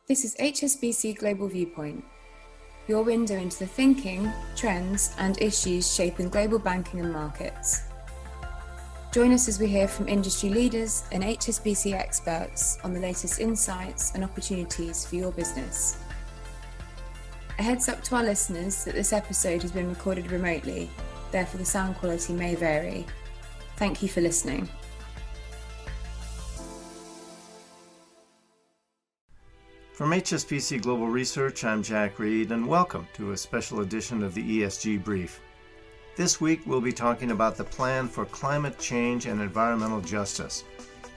This is HSBC Global Viewpoint, your window into the thinking, trends and issues shaping global banking and markets. Join us as we hear from industry leaders and HSBC experts on the latest insights and opportunities for your business. A heads up to our listeners that this episode has been recorded remotely, therefore the sound quality may vary. Thank you for listening. From HSBC Global Research, I'm Jack Reed, and welcome to a special edition of the ESG Brief. This week, we'll be talking about the plan for climate change and environmental justice.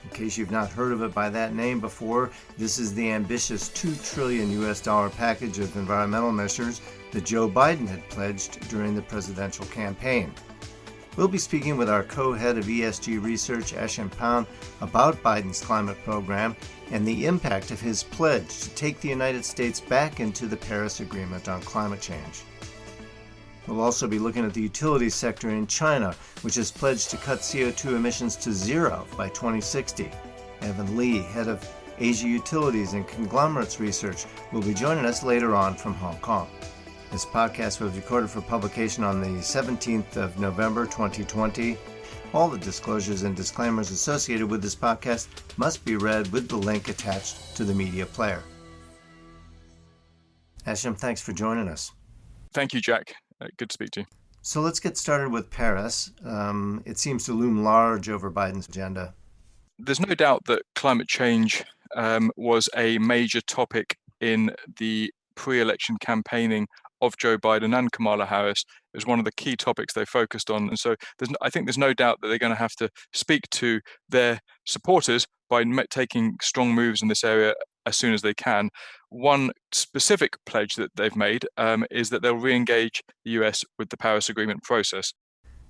In case you've not heard of it by that name before, this is the ambitious $2 trillion package of environmental measures that Joe Biden had pledged during the presidential campaign. We'll be speaking with our co-head of ESG Research, Ashim Pound, about Biden's climate program and the impact of his pledge to take the United States back into the Paris Agreement on climate change. We'll also be looking at the utilities sector in China, which has pledged to cut CO2 emissions to zero by 2060. Evan Lee, head of Asia Utilities and Conglomerates Research, will be joining us later on from Hong Kong. This podcast was recorded for publication on the 17th of November 2020. All the disclosures and disclaimers associated with this podcast must be read with the link attached to the media player. Ashim, thanks for joining us. Thank you, Jack. Good to speak to you. So let's get started with Paris. It seems to loom large over Biden's agenda. There's no doubt that climate change was a major topic in the pre-election campaigning of Joe Biden and Kamala Harris. It was one of the key topics they focused on. And so I think there's no doubt that they're going to have to speak to their supporters by taking strong moves in this area as soon as they can. One specific pledge that they've made is that they'll re-engage the US with the Paris Agreement process.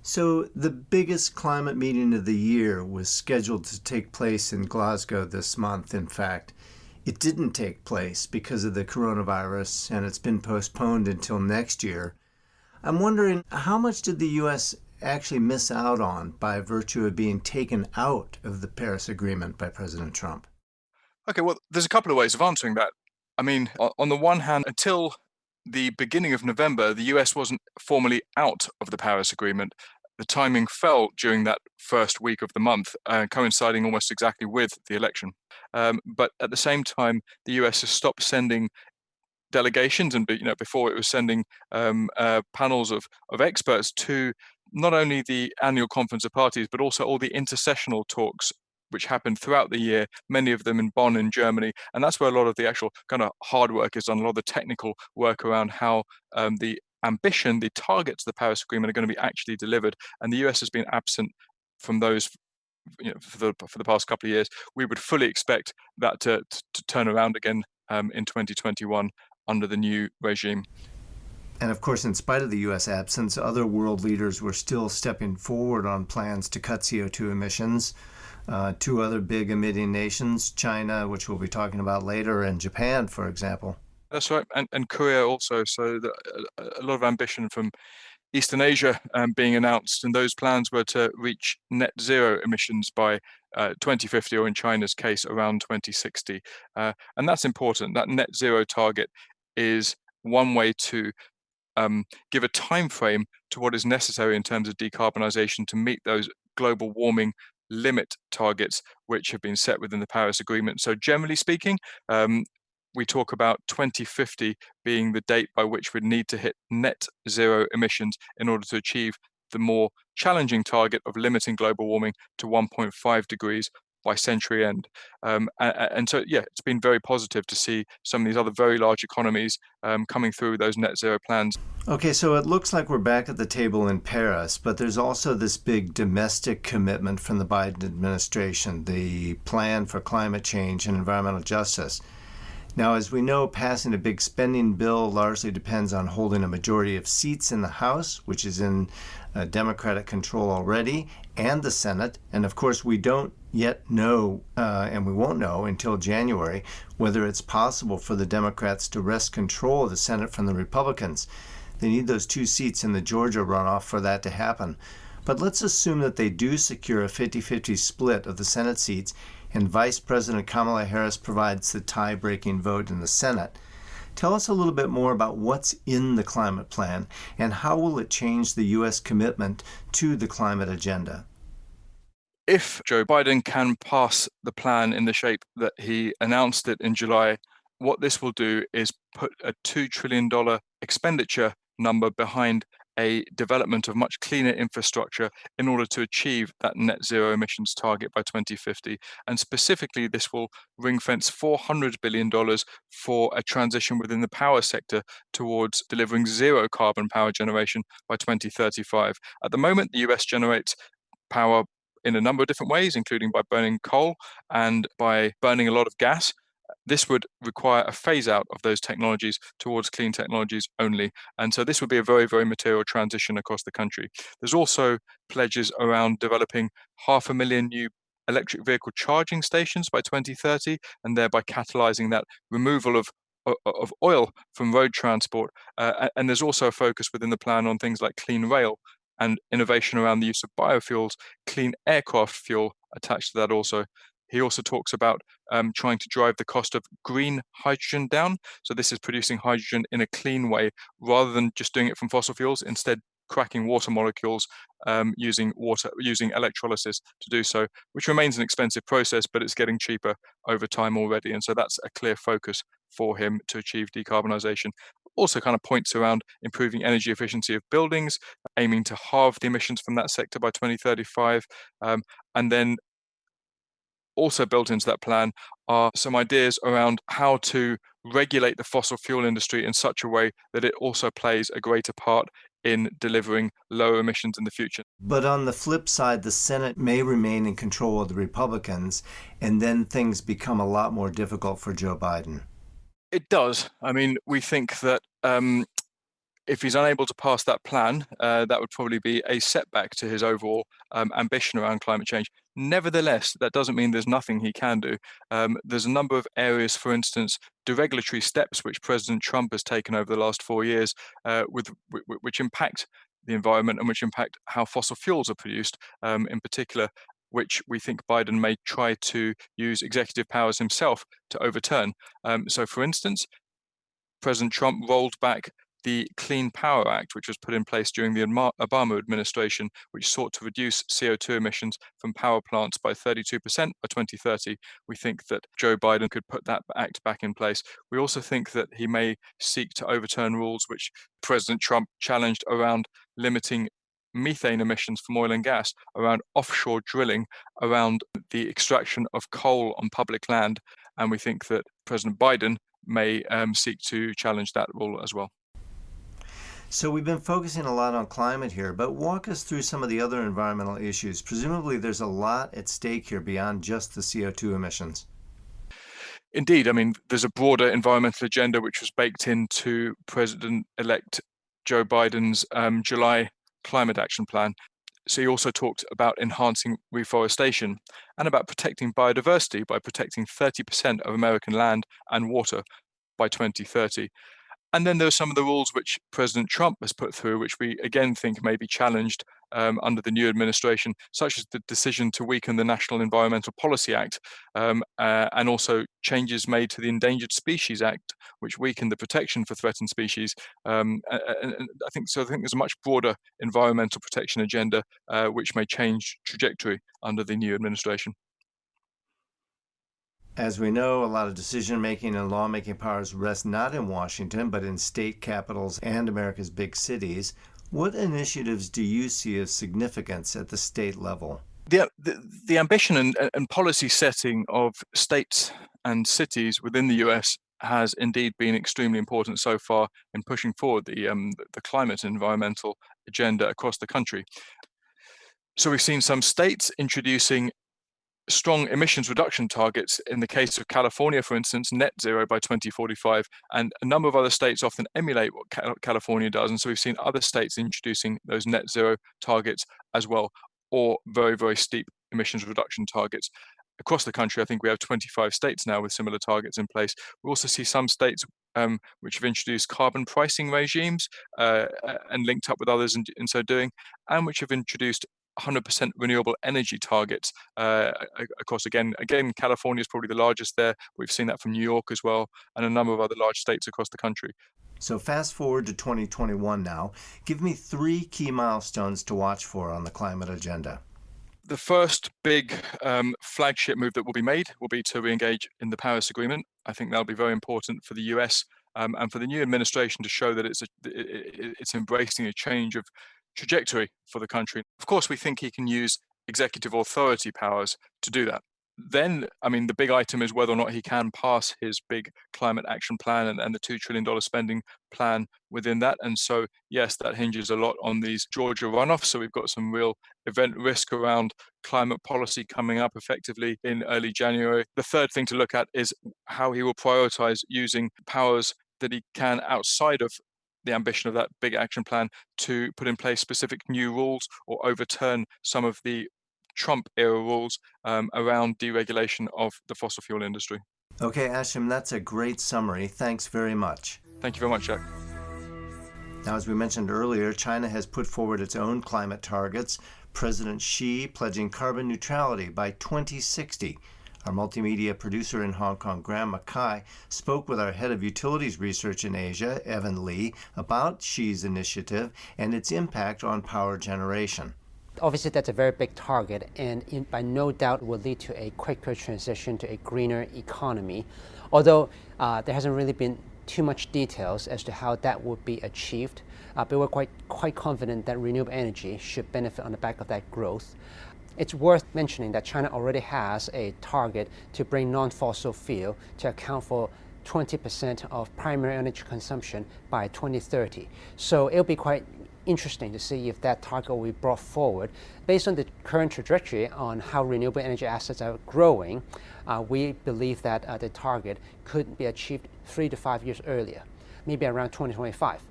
So the biggest climate meeting of the year was scheduled to take place in Glasgow this month, in fact. It didn't take place because of the coronavirus, and it's been postponed until next year. I'm wondering, how much did the U.S. actually miss out on by virtue of being taken out of the Paris Agreement by President Trump? Okay, well, there's a couple of ways of answering that. I mean, on the one hand, until the beginning of November, the US wasn't formally out of the Paris Agreement. The timing fell during that first week of the month, coinciding almost exactly with the election. But at the same time, the US has stopped sending delegations, and before it was sending panels of experts to not only the annual conference of parties, but also all the intercessional talks which happened throughout the year, many of them in Bonn in Germany. And that's where a lot of the actual kind of hard work is done, a lot of the technical work around how the ambition, the targets of the Paris Agreement are going to be actually delivered. And the US has been absent from those for the past couple of years. We would fully expect that to turn around again in 2021 under the new regime. And of course, in spite of the U.S. absence, other world leaders were still stepping forward on plans to cut CO2 emissions. Two other big emitting nations, China, which we'll be talking about later, and Japan, for example. That's right, and Korea also. So a lot of ambition from Eastern Asia being announced, and those plans were to reach net zero emissions by 2050, or in China's case, around 2060. And that's important. That net zero target is one way to give a time frame to what is necessary in terms of decarbonisation to meet those global warming limit targets which have been set within the Paris Agreement. So generally speaking, we talk about 2050 being the date by which we'd need to hit net zero emissions in order to achieve the more challenging target of limiting global warming to 1.5 degrees by century end. And so, it's been very positive to see some of these other very large economies coming through those net zero plans. Okay, so it looks like we're back at the table in Paris, but there's also this big domestic commitment from the Biden administration, the plan for climate change and environmental justice. Now, as we know, passing a big spending bill largely depends on holding a majority of seats in the House, which is in Democratic control already, and the Senate. And of course, we don't yet know, and we won't know until January, whether it's possible for the Democrats to wrest control of the Senate from the Republicans. They need those 2 seats in the Georgia runoff for that to happen. But let's assume that they do secure a 50-50 split of the Senate seats, and Vice President Kamala Harris provides the tie-breaking vote in the Senate. Tell us a little bit more about what's in the climate plan and how will it change the U.S. commitment to the climate agenda. If Joe Biden can pass the plan in the shape that he announced it in July, what this will do is put a $2 trillion expenditure number behind a development of much cleaner infrastructure in order to achieve that net zero emissions target by 2050. And specifically, this will ring fence $400 billion for a transition within the power sector towards delivering zero carbon power generation by 2035. At the moment, the US generates power in a number of different ways, including by burning coal and by burning a lot of gas. This would require a phase out of those technologies towards clean technologies only. And so this would be a very, very material transition across the country. There's also pledges around developing 500,000 new electric vehicle charging stations by 2030, and thereby catalyzing that removal of oil from road transport. And there's also a focus within the plan on things like clean rail and innovation around the use of biofuels, clean aircraft fuel attached to that also. He also talks about trying to drive the cost of green hydrogen down. So this is producing hydrogen in a clean way rather than just doing it from fossil fuels, instead cracking water molecules using electrolysis to do so, which remains an expensive process, but it's getting cheaper over time already. And so that's a clear focus for him to achieve decarbonisation. Also kind of points around improving energy efficiency of buildings, aiming to halve the emissions from that sector by 2035. And then also built into that plan are some ideas around how to regulate the fossil fuel industry in such a way that it also plays a greater part in delivering lower emissions in the future. But on the flip side, the Senate may remain in control of the Republicans, and then things become a lot more difficult for Joe Biden. It does. I mean, we think that if he's unable to pass that plan, that would probably be a setback to his overall ambition around climate change. Nevertheless, that doesn't mean there's nothing he can do. There's a number of areas, for instance, deregulatory steps which President Trump has taken over the last 4 years, which impact the environment and which impact how fossil fuels are produced, in particular, which we think Biden may try to use executive powers himself to overturn. So, for instance, President Trump rolled back the Clean Power Act, which was put in place during the Obama administration, which sought to reduce CO2 emissions from power plants by 32% by 2030. We think that Joe Biden could put that act back in place. We also think that he may seek to overturn rules which President Trump challenged around limiting methane emissions from oil and gas, around offshore drilling, around the extraction of coal on public land. And we think that President Biden may seek to challenge that rule as well. So we've been focusing a lot on climate here, but walk us through some of the other environmental issues. Presumably there's a lot at stake here beyond just the CO2 emissions. Indeed. I mean, there's a broader environmental agenda which was baked into President-elect Joe Biden's July climate action plan. So he also talked about enhancing reforestation and about protecting biodiversity by protecting 30% of American land and water by 2030. And then there are some of the rules which President Trump has put through, which we again think may be challenged under the new administration, such as the decision to weaken the National Environmental Policy Act, and also changes made to the Endangered Species Act, which weakened the protection for threatened species. And I think there's a much broader environmental protection agenda, which may change trajectory under the new administration. As we know, a lot of decision-making and lawmaking powers rest not in Washington, but in state capitals and America's big cities. What initiatives do you see of significance at the state level? The ambition and policy setting of states and cities within the US has indeed been extremely important so far in pushing forward the climate and environmental agenda across the country. So we've seen some states introducing strong emissions reduction targets. In the case of California, for instance, net zero by 2045, and a number of other states often emulate what California does. And so we've seen other states introducing those net zero targets as well, or very, very steep emissions reduction targets. Across the country, I think we have 25 states now with similar targets in place. We also see some states which have introduced carbon pricing regimes and linked up with others in so doing, and which have introduced 100% renewable energy targets. Of course, again, California is probably the largest there. We've seen that from New York as well, and a number of other large states across the country. So fast forward to 2021 now. Give me 3 key milestones to watch for on the climate agenda. The first big flagship move that will be made will be to re-engage in the Paris Agreement. I think that'll be very important for the US and for the new administration to show that it's embracing a change of trajectory for the country. Of course, we think he can use executive authority powers to do that. Then, the big item is whether or not he can pass his big climate action plan and the $2 trillion spending plan within that. And so, yes, that hinges a lot on these Georgia runoffs. So we've got some real event risk around climate policy coming up effectively in early January. The third thing to look at is how he will prioritize using powers that he can outside of the ambition of that big action plan to put in place specific new rules or overturn some of the Trump-era rules around deregulation of the fossil fuel industry. Okay, Ashim, that's a great summary. Thanks very much. Thank you very much, Jack. Now, as we mentioned earlier, China has put forward its own climate targets. President Xi pledging carbon neutrality by 2060. Our multimedia producer in Hong Kong, Graham Mackay, spoke with our head of utilities research in Asia, Evan Lee, about Xi's initiative and its impact on power generation. Obviously, that's a very big target, and by no doubt will lead to a quicker transition to a greener economy, although there hasn't really been too much details as to how that would be achieved, but we're quite confident that renewable energy should benefit on the back of that growth. It's worth mentioning that China already has a target to bring non-fossil fuel to account for 20% of primary energy consumption by 2030. So it'll be quite interesting to see if that target will be brought forward. Based on the current trajectory on how renewable energy assets are growing, we believe that the target could be achieved 3 to 5 years earlier, maybe around 2025.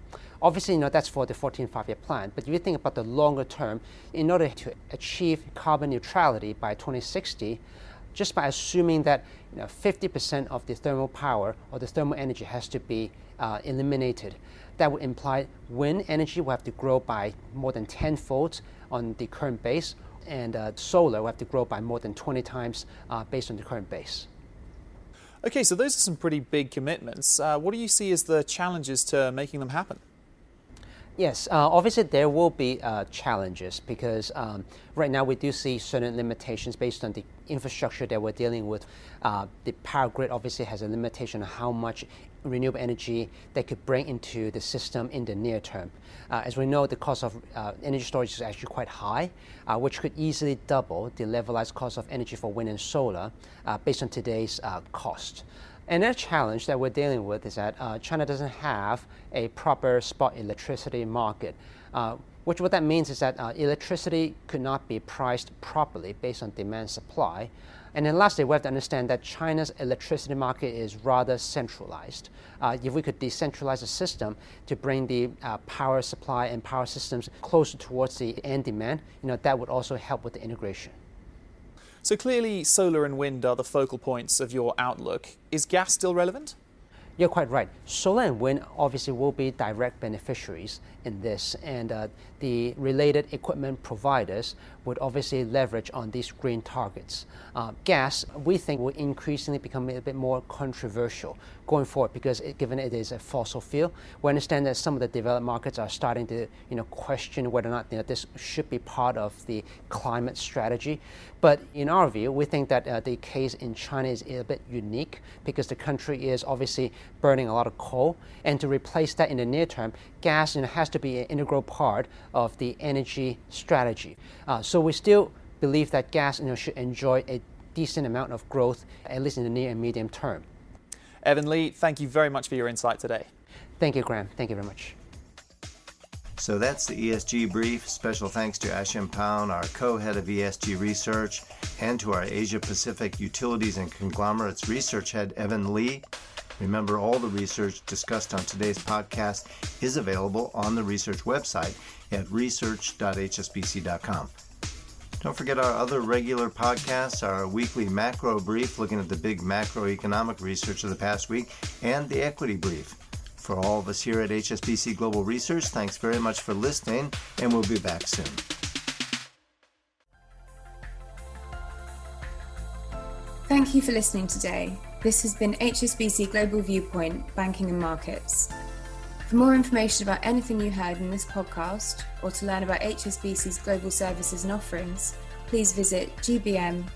Obviously, that's for the 14th five-year plan, but if you think about the longer term, in order to achieve carbon neutrality by 2060, just by assuming that 50% of the thermal power or the thermal energy has to be eliminated, that would imply wind energy will have to grow by more than 10-fold on the current base, and solar will have to grow by more than 20 times based on the current base. Okay, so those are some pretty big commitments. What do you see as the challenges to making them happen? Yes, obviously there will be challenges because right now we do see certain limitations based on the infrastructure that we're dealing with. The power grid obviously has a limitation on how much renewable energy they could bring into the system in the near term. As we know, the cost of energy storage is actually quite high, which could easily double the levelized cost of energy for wind and solar based on today's cost. Another challenge that we're dealing with is that China doesn't have a proper spot electricity market, what that means is that electricity could not be priced properly based on demand supply. And then lastly, we have to understand that China's electricity market is rather centralized. If we could decentralize the system to bring the power supply and power systems closer towards the end demand, that would also help with the integration. So clearly solar and wind are the focal points of your outlook. Is gas still relevant? You're quite right. Solar and wind obviously will be direct beneficiaries in this, and the related equipment providers would obviously leverage on these green targets. Gas, we think, will increasingly become a bit more controversial going forward because given it is a fossil fuel. We understand that some of the developed markets are starting to question whether or not this should be part of the climate strategy. But in our view, we think that the case in China is a bit unique because the country is obviously burning a lot of coal, and to replace that in the near term, gas has to be an integral part of the energy strategy. So we still believe that gas should enjoy a decent amount of growth, at least in the near and medium term. Evan Lee, thank you very much for your insight today. Thank you, Graham. Thank you very much. So that's the ESG Brief. Special thanks to Ashim Pound, our co-head of ESG Research, and to our Asia Pacific Utilities and Conglomerates Research Head, Evan Lee. Remember, all the research discussed on today's podcast is available on the research website at research.hsbc.com. Don't forget our other regular podcasts, our weekly macro brief looking at the big macroeconomic research of the past week, and the equity brief. For all of us here at HSBC Global Research, thanks very much for listening, and we'll be back soon. Thank you for listening today. This has been HSBC Global Viewpoint, Banking and Markets. For more information about anything you heard in this podcast, or to learn about HSBC's global services and offerings, please visit gbm.hsbc.com.